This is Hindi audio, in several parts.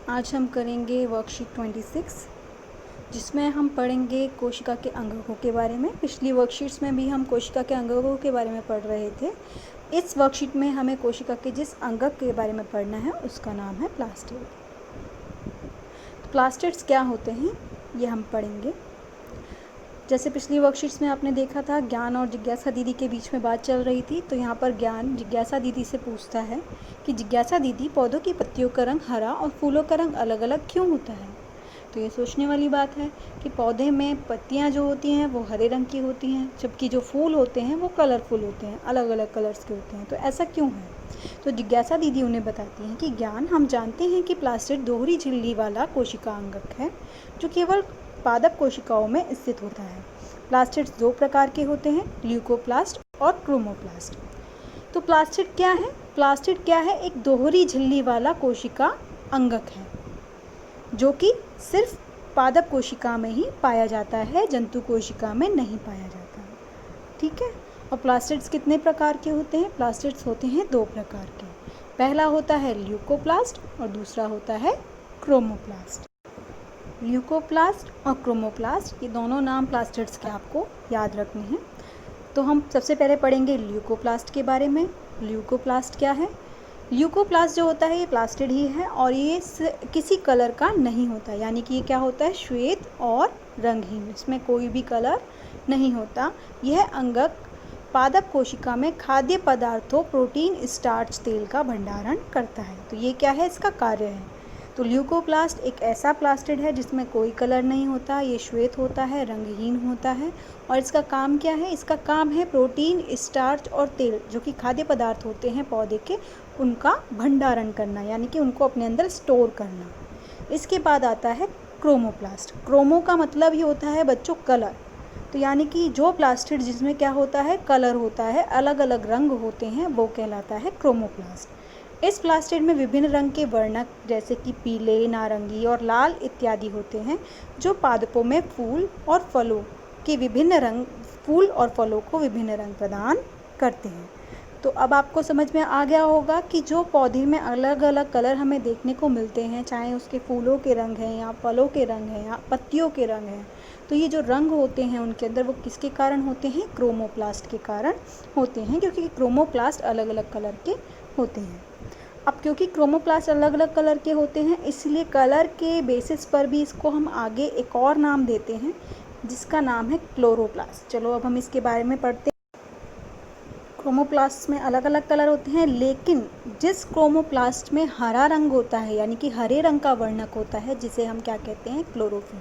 आज हम करेंगे वर्कशीट 26 जिसमें हम पढ़ेंगे कोशिका के अंगकों के बारे में। पिछली वर्कशीट्स में भी हम कोशिका के अंगकों के बारे में पढ़ रहे थे। इस वर्कशीट में हमें कोशिका के जिस अंगक के बारे में पढ़ना है उसका नाम है प्लास्टिड। प्लास्टिड्स क्या होते हैं ये हम पढ़ेंगे। जैसे पिछली वर्कशीट्स में आपने देखा था ज्ञान और जिज्ञासा दीदी के बीच में बात चल रही थी, तो यहाँ पर ज्ञान जिज्ञासा दीदी से पूछता है कि जिज्ञासा दीदी पौधों की पत्तियों का रंग हरा और फूलों का रंग अलग अलग क्यों होता है। तो ये सोचने वाली बात है कि पौधे में पत्तियाँ जो होती हैं वो हरे रंग की होती हैं, जबकि जो फूल होते हैं वो कलरफुल होते हैं, अलग अलग कलर्स के होते हैं। तो ऐसा क्यों है? तो जिज्ञासा दीदी उन्हें बताती हैं कि ज्ञान, हम जानते हैं कि प्लास्टिड दोहरी झिल्ली वाला कोशिका अंगक है जो केवल पादप कोशिकाओं में स्थित होता है। प्लास्टिड्स दो प्रकार के होते हैं, ल्यूकोप्लास्ट और क्रोमोप्लास्ट। तो प्लास्टिड क्या है? प्लास्टिड क्या है? एक दोहरी झिल्ली वाला कोशिका अंगक है जो कि सिर्फ पादप कोशिका में ही पाया जाता है, जंतु कोशिका में नहीं पाया जाता है। ठीक है। और प्लास्टिड्स कितने प्रकार के होते हैं? प्लास्टिड्स होते हैं दो प्रकार के। पहला होता है ल्यूकोप्लास्ट और दूसरा होता है क्रोमोप्लास्ट। ल्यूकोप्लास्ट और क्रोमोप्लास्ट ये दोनों नाम प्लास्टिड्स के आपको याद रखने हैं। तो हम सबसे पहले पढ़ेंगे ल्यूकोप्लास्ट के बारे में। ल्यूकोप्लास्ट क्या है? ल्यूकोप्लास्ट जो होता है ये प्लास्टिड ही है और ये किसी कलर का नहीं होता, यानी कि ये क्या होता है? श्वेत और रंगहीन, इसमें कोई भी कलर नहीं होता। यह अंगक पादप कोशिका में खाद्य पदार्थों, प्रोटीन, स्टार्च, तेल का भंडारण करता है। तो ये क्या है? इसका कार्य है। तो ल्यूकोप्लास्ट एक ऐसा प्लास्टिड है जिसमें कोई कलर नहीं होता, ये श्वेत होता है, रंगहीन होता है। और इसका काम क्या है? इसका काम है प्रोटीन, स्टार्च और तेल जो कि खाद्य पदार्थ होते हैं पौधे के, उनका भंडारण करना, यानी कि उनको अपने अंदर स्टोर करना। इसके बाद आता है क्रोमोप्लास्ट। क्रोमो का मतलब ही होता है बच्चों कलर। तो यानी कि जो प्लास्टिड जिसमें क्या होता है? कलर होता है, अलग अलग रंग होते हैं, वो कहलाता है क्रोमोप्लास्ट। इस प्लास्टिड में विभिन्न रंग के वर्णक जैसे कि पीले, नारंगी और लाल इत्यादि होते हैं जो पादपों में फूल और फलों को विभिन्न रंग प्रदान करते हैं। तो अब आपको समझ में आ गया होगा कि जो पौधे में अलग अलग कलर हमें देखने को मिलते हैं, चाहे उसके फूलों के रंग हैं या फलों के रंग हैं या पत्तियों के रंग हैं, तो ये जो रंग होते हैं उनके अंदर वो किसके कारण होते हैं? क्रोमोप्लास्ट के कारण होते हैं, क्योंकि क्रोमोप्लास्ट अलग अलग कलर के होते हैं। अब क्योंकि क्रोमोप्लास्ट अलग अलग कलर के होते हैं, इसलिए कलर के बेसिस पर भी इसको हम आगे एक और नाम देते हैं जिसका नाम है क्लोरोप्लास्ट। चलो अब हम इसके बारे में पढ़ते हैं। क्रोमोप्लास्ट में अलग अलग कलर होते हैं, लेकिन जिस क्रोमोप्लास्ट में हरा रंग होता है, यानी कि हरे रंग का वर्णक होता है, जिसे हम क्या कहते हैं? क्लोरोफिल।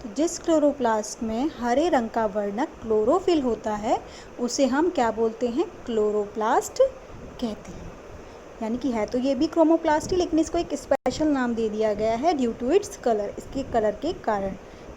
तो जिस क्लोरोप्लास्ट में हरे रंग का वर्णक क्लोरोफिल होता है उसे हम क्या बोलते हैं? क्लोरोप्लास्ट कहते हैं। यानी कि है तो ये भी क्रोमोप्लास्ट ही, लेकिन इसको एक स्पेशल नाम दे दिया गया है ड्यू टू इट्स कलर, इसके कलर के कारण,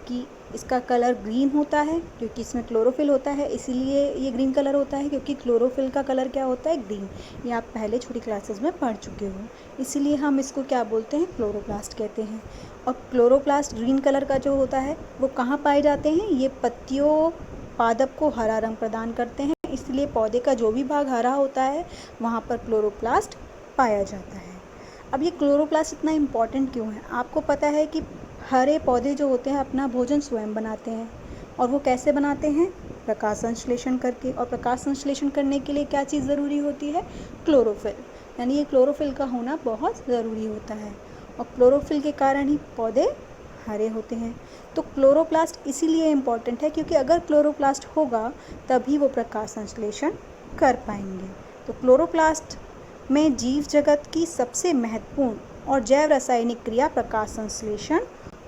कि इसका कलर ग्रीन होता है क्योंकि इसमें क्लोरोफिल होता है, इसीलिए ये ग्रीन कलर होता है, क्योंकि क्लोरोफिल का कलर क्या होता है? ग्रीन। ये आप पहले छोटी क्लासेस में पढ़ चुके हो, इसीलिए हम इसको क्या बोलते हैं? क्लोरोप्लास्ट कहते हैं। और क्लोरोप्लास्ट ग्रीन कलर का जो होता है वो कहाँ पाए जाते हैं? ये पत्तियों, पादप को हरा रंग प्रदान करते हैं, इसलिए पौधे का जो भी भाग हरा होता है वहाँ पर क्लोरोप्लास्ट पाया जाता है। अब ये क्लोरोप्लास्ट इतना इम्पॉर्टेंट क्यों है? आपको पता है कि हरे पौधे जो होते हैं अपना भोजन स्वयं बनाते हैं, और वो कैसे बनाते हैं? प्रकाश संश्लेषण करके। और प्रकाश संश्लेषण करने के लिए क्या चीज़ ज़रूरी होती है? क्लोरोफिल। यानी ये क्लोरोफिल का होना बहुत ज़रूरी होता है, और क्लोरोफिल के कारण ही पौधे हरे होते हैं। तो क्लोरोप्लास्ट इसीलिए इम्पॉर्टेंट है क्योंकि अगर क्लोरोप्लास्ट होगा तभी वो प्रकाश संश्लेषण कर पाएंगे। तो क्लोरोप्लास्ट में जीव जगत की सबसे महत्वपूर्ण और जैव रासायनिक क्रिया प्रकाश संश्लेषण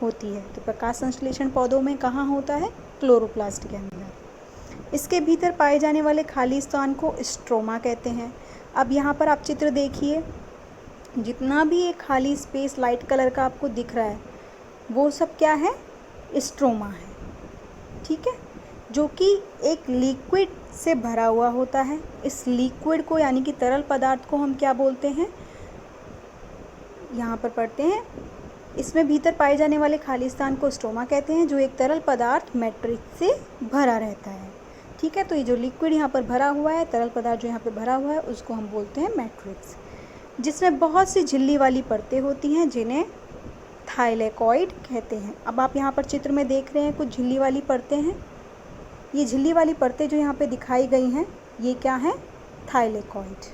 होती है। तो प्रकाश संश्लेषण पौधों में कहाँ होता है? क्लोरोप्लास्ट के अंदर। इसके भीतर पाए जाने वाले खाली स्थान को स्ट्रोमा कहते हैं। अब यहाँ पर आप चित्र देखिए, जितना भी एक खाली स्पेस लाइट कलर का आपको दिख रहा है वो सब क्या है? स्ट्रोमा है। ठीक है, जो कि एक लिक्विड से भरा हुआ होता है। इस लिक्विड को, यानी कि तरल पदार्थ को हम क्या बोलते हैं? यहाँ पर पढ़ते हैं, इसमें भीतर पाए जाने वाले खाली स्थान को स्ट्रोमा कहते हैं, जो एक तरल पदार्थ मैट्रिक्स से भरा रहता है। ठीक है, तो ये जो लिक्विड यहाँ पर भरा हुआ है, तरल पदार्थ जो यहाँ पर भरा हुआ है, उसको हम बोलते हैं मैट्रिक्स, जिसमें बहुत सी झिल्ली वाली परतें होती हैं जिन्हें थाइलेकॉइड कहते हैं। अब आप यहाँ पर चित्र में देख रहे हैं कुछ झिल्ली वाली परतें हैं। ये झिल्ली वाली परतें जो यहाँ पे दिखाई गई हैं, ये क्या है? थाइलेकॉइड।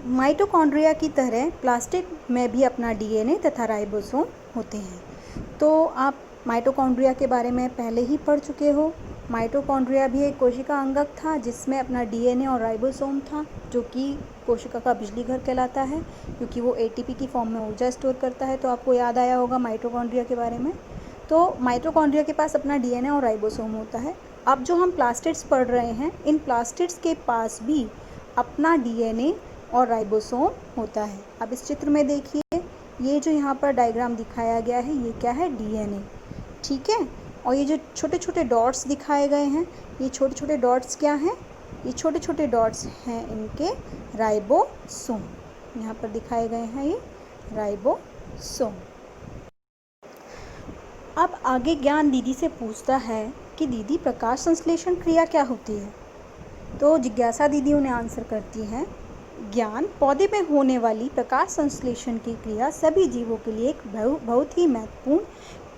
माइटोकॉन्ड्रिया की तरह प्लास्टिड में भी अपना डीएनए तथा राइबोसोम होते हैं। तो आप माइटोकॉन्ड्रिया के बारे में पहले ही पढ़ चुके हो। माइटोकॉन्ड्रिया भी एक कोशिका अंगक था जिसमें अपना डीएनए और राइबोसोम था, जो कि कोशिका का बिजली घर कहलाता है, क्योंकि वो एटीपी की फॉर्म में ऊर्जा स्टोर करता है। तो आपको याद आया होगा माइटोकॉन्ड्रिया के बारे में। तो माइटोकॉन्ड्रिया के पास अपना डीएनए और राइबोसोम होता है। अब जो हम प्लास्टिड्स पढ़ रहे हैं, इन प्लास्टिड्स के पास भी अपना डीएनए और राइबोसोम होता है। अब इस चित्र में देखिए, ये जो यहाँ पर डायग्राम दिखाया गया है, ये क्या है? डीएनए, ठीक है। और ये जो छोटे छोटे डॉट्स दिखाए गए हैं, ये छोटे छोटे डॉट्स क्या हैं? ये छोटे छोटे डॉट्स हैं इनके राइबोसोम। यहाँ पर दिखाए गए हैं ये राइबोसोम। अब आगे ज्ञान दीदी से पूछता है कि दीदी प्रकाश संश्लेषण क्रिया क्या होती है? तो जिज्ञासा दीदी उन्हें आंसर करती हैं, ज्ञान पौधे में होने वाली प्रकाश संश्लेषण की क्रिया सभी जीवों के लिए एक बहुत ही महत्वपूर्ण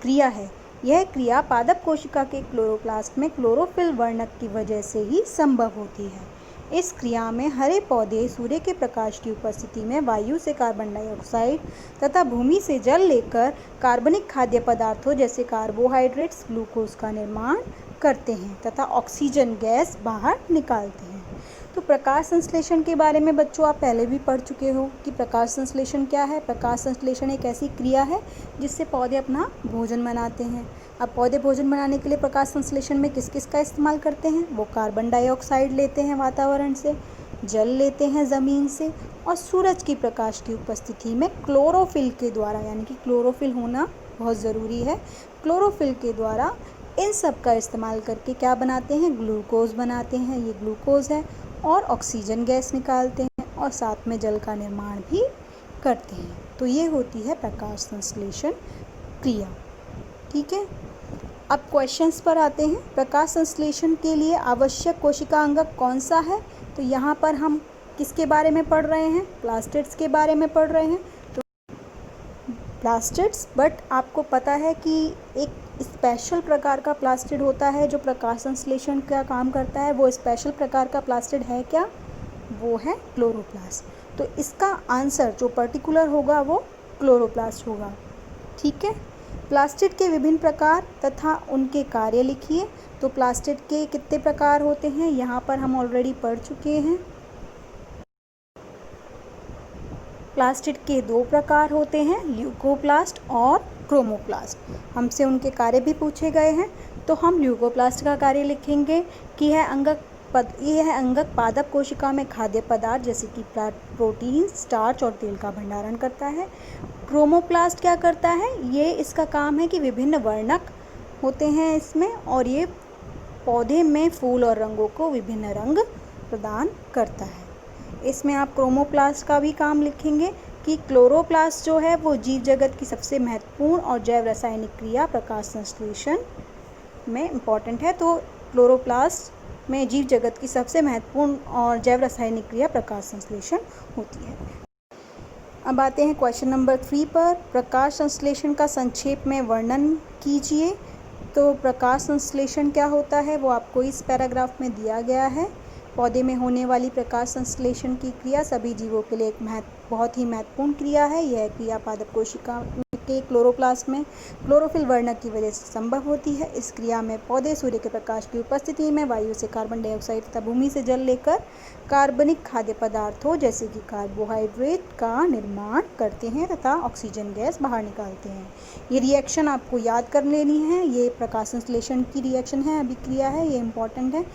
क्रिया है। यह क्रिया पादप कोशिका के क्लोरोप्लास्ट में क्लोरोफिल वर्णक की वजह से ही संभव होती है। इस क्रिया में हरे पौधे सूर्य के प्रकाश की उपस्थिति में वायु से कार्बन डाइऑक्साइड तथा भूमि से जल लेकर कार्बनिक खाद्य पदार्थों जैसे कार्बोहाइड्रेट्स, ग्लूकोज का निर्माण करते हैं तथा ऑक्सीजन गैस बाहर निकालते हैं। तो प्रकाश संश्लेषण के बारे में बच्चों आप पहले भी पढ़ चुके हो कि प्रकाश संश्लेषण क्या है। प्रकाश संश्लेषण एक ऐसी क्रिया है जिससे पौधे अपना भोजन बनाते हैं। अब पौधे भोजन बनाने के लिए प्रकाश संश्लेषण में किस किस का इस्तेमाल करते हैं? वो कार्बन डाइऑक्साइड लेते हैं वातावरण से, जल लेते हैं ज़मीन से, और सूरज की प्रकाश की उपस्थिति में क्लोरोफिल के द्वारा, यानी कि क्लोरोफिल होना बहुत ज़रूरी है, क्लोरोफिल के द्वारा इन सब का इस्तेमाल करके क्या बनाते हैं? ग्लूकोज बनाते हैं। ये ग्लूकोज है, और ऑक्सीजन गैस निकालते हैं और साथ में जल का निर्माण भी करते हैं। तो ये होती है प्रकाश संश्लेषण क्रिया, ठीक है। अब क्वेश्चंस पर आते हैं। प्रकाश संश्लेषण के लिए आवश्यक कोशिका अंगक कौन सा है? तो यहाँ पर हम किसके बारे में पढ़ रहे हैं? प्लास्टिड्स के बारे में पढ़ रहे हैं। तो प्लास्टिड्स, बट आपको पता है कि एक स्पेशल प्रकार का प्लास्टिड होता है जो प्रकाश संश्लेषण का काम करता है। वो स्पेशल प्रकार का प्लास्टिड है क्या? वो है क्लोरोप्लास्ट। तो इसका आंसर जो पर्टिकुलर होगा वो क्लोरोप्लास्ट होगा, ठीक है। प्लास्टिड के विभिन्न प्रकार तथा उनके कार्य लिखिए। तो प्लास्टिड के कितने प्रकार होते हैं यहाँ पर हम ऑलरेडी पढ़ चुके हैं। प्लास्टिड के 2 प्रकार होते हैं, ल्यूकोप्लास्ट और क्रोमोप्लास्ट। हमसे उनके कार्य भी पूछे गए हैं। तो हम ल्यूकोप्लास्ट का कार्य लिखेंगे कि यह अंगक पादप कोशिका में खाद्य पदार्थ जैसे कि प्रोटीन, स्टार्च और तेल का भंडारण करता है। क्रोमोप्लास्ट क्या करता है? ये इसका काम है कि विभिन्न वर्णक होते हैं इसमें, और ये पौधे में फूल और रंगों को विभिन्न रंग प्रदान करता है। इसमें आप क्रोमोप्लास्ट का भी काम लिखेंगे कि क्लोरोप्लास्ट जो है वो जीव जगत की सबसे महत्वपूर्ण और जैव रासायनिक क्रिया प्रकाश संश्लेषण में इम्पॉर्टेंट है। तो क्लोरोप्लास्ट में जीव जगत की सबसे महत्वपूर्ण और जैव रासायनिक क्रिया प्रकाश संश्लेषण होती है। अब आते हैं क्वेश्चन नंबर 3 पर। प्रकाश संश्लेषण का संक्षेप में वर्णन कीजिए। तो प्रकाश संश्लेषण क्या होता है वो आपको इस पैराग्राफ में दिया गया है। पौधे में होने वाली प्रकाश संश्लेषण की क्रिया सभी जीवों के लिए एक बहुत ही महत्वपूर्ण क्रिया है। यह क्रिया पादप कोशिका के क्लोरोप्लास्ट में क्लोरोफिल वर्णक की वजह से संभव होती है। इस क्रिया में पौधे सूर्य के प्रकाश की उपस्थिति में वायु से कार्बन डाइऑक्साइड तथा भूमि से जल लेकर कार्बनिक खाद्य पदार्थों जैसे कि कार्बोहाइड्रेट का निर्माण करते हैं तथा ऑक्सीजन गैस बाहर निकालते हैं। ये रिएक्शन आपको याद कर लेनी है। ये प्रकाश संश्लेषण की रिएक्शन है, अभिक्रिया है, ये इंपॉर्टेंट है।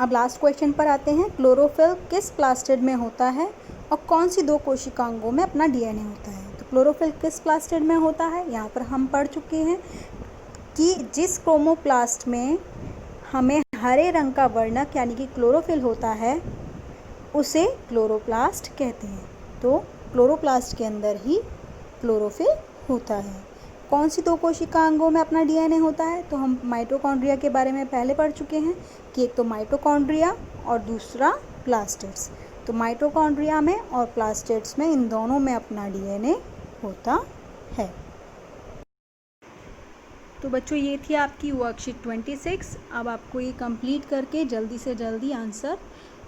अब लास्ट क्वेश्चन पर आते हैं। क्लोरोफिल किस प्लास्टिड में होता है और कौन सी 2 कोशिकांगों में अपना डीएनए होता है? तो क्लोरोफिल किस प्लास्टिड में होता है यहाँ पर हम पढ़ चुके हैं कि जिस क्रोमोप्लास्ट में हमें हरे रंग का वर्णक यानी कि क्लोरोफिल होता है उसे क्लोरोप्लास्ट कहते हैं। तो क्लोरोप्लास्ट के अंदर ही क्लोरोफिल होता है। कौन सी 2 कोशिकांगों में अपना डीएनए होता है? तो हम माइटोकॉन्ड्रिया के बारे में पहले पढ़ चुके हैं कि एक तो माइटोकॉन्ड्रिया और दूसरा प्लास्टिड्स। तो माइटोकॉन्ड्रिया में और प्लास्टिड्स में, इन दोनों में अपना डीएनए होता है। तो बच्चों ये थी आपकी वर्कशीट 26। अब आपको ये कंप्लीट करके जल्दी से जल्दी आंसर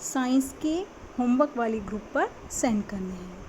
साइंस के होमवर्क वाली ग्रुप पर सेंड करने हैं।